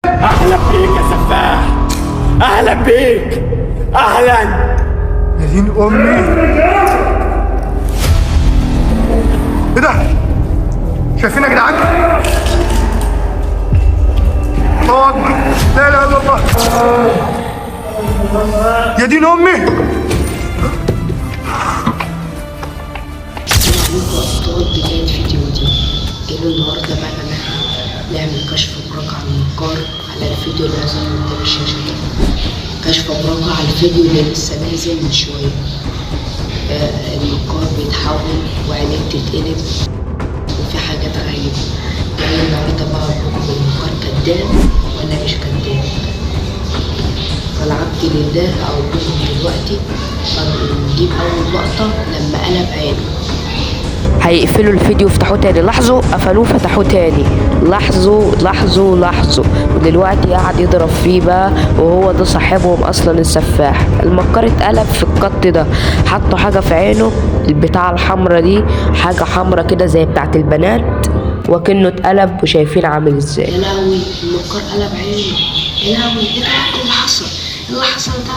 اهلا بيك يا سفاح، اهلا بيك، اهلا. يا دين امي، ايه ده؟ شايفين يا جدعان؟ الله اكبر، لا اله الا الله. يا دين امي. أبطال بداية فيديو دي. جينا النهاردة بقى إن احنا نعمل كشف براقة عن المكار على الفيديو اللي نازل قدام الشاشة ده. كشف براقة على الفيديو اللي لسه نازل من شوية. المكار بيتحول وعينيه بتتقلب وفي حاجات غريبة. جاي النهاردة بقى أقولكم المكار كداب ولا مش كداب. فالعبد لله أقول لكم دلوقتي نجيب أول لقطة لما قلب عينه. هيقفلوا الفيديو يفتحوه تاني. لاحظوا قفلوه فتحوه تاني. لاحظوا ودلوقتي قاعد يضرب فيه بقى، وهو ده صاحبهم اصلا السفاح. المكار اتقلب في القط ده، حطوا حاجه في عينه، البتاعه الحمرا دي حاجه حمرا كده زي بتاعه البنات، وكأنه اتقلب. وشايفين عامل ازاي. يا لهوي المكار قلب عينه. يا لهوي ايه ده اللي حصل؟ اللي حصل ده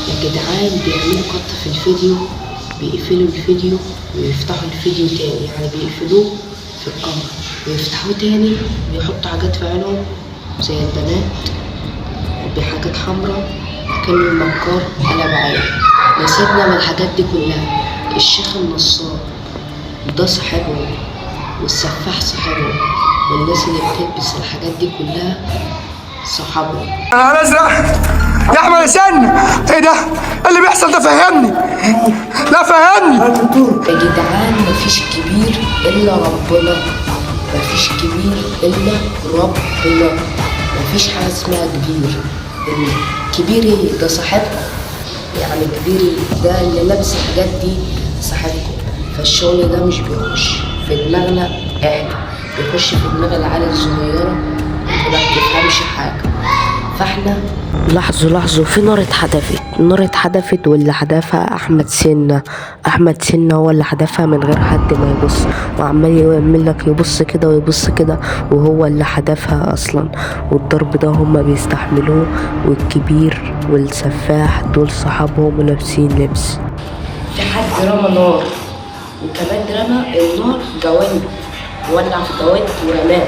يا جدعان بيعملوا قط في الفيديو، بيقفلوا الفيديو ويفتحوا الفيديو تاني. يعني بيقفلوه في الكاميرا ويفتحوه تاني، ويحطوا حاجات في عينهم زي البنات بحاجات حمراء، كأن المكار قلب عينه. نسيبنا من الحاجات دي كلها. الشيخ النصاب ده صاحبهم، والسفاح صاحبهم، والناس اللي بتلبس الحاجات دي كلها صحابهم. انا ازرق يا احمد، استنى، ايه ده؟ إيه اللي بيحصل ده؟ فهمني، لا فهمني. يا جدعان مفيش كبير الا ربنا، مفيش كبير الا ربنا، مفيش حاجه اسمها كبير. الكبير ايه؟ ده صاحبكم. يعني كبير ده اللي لابس الحاجات دي صاحبكم. فالشغل ده مش بيخش في دماغنا احنا، بيخش في دماغ العيال الصغيره اللي ما بتفهمش حاجه. فاحنا لاحظوا في نار اتحدفت، واللي حدفها احمد سنة هو اللي حدفها من غير حد ما يبص، وعمال يعمل لك يبص كده وهو اللي حدفها اصلا. والضرب ده هما بيستحملوه، والكبير والسفاح دول صحابهم ولابسين لبس. في حد رمى نار، وكمان رمى النار جوانب، ولع في جوانب ورماه.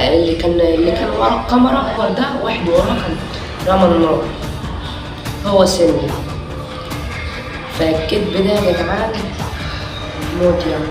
اللي كان ورا الكاميرا اكبر ده، واحد ورا كان رمى النار، هو سني. فالكدب ده يا جدعان موت يعني.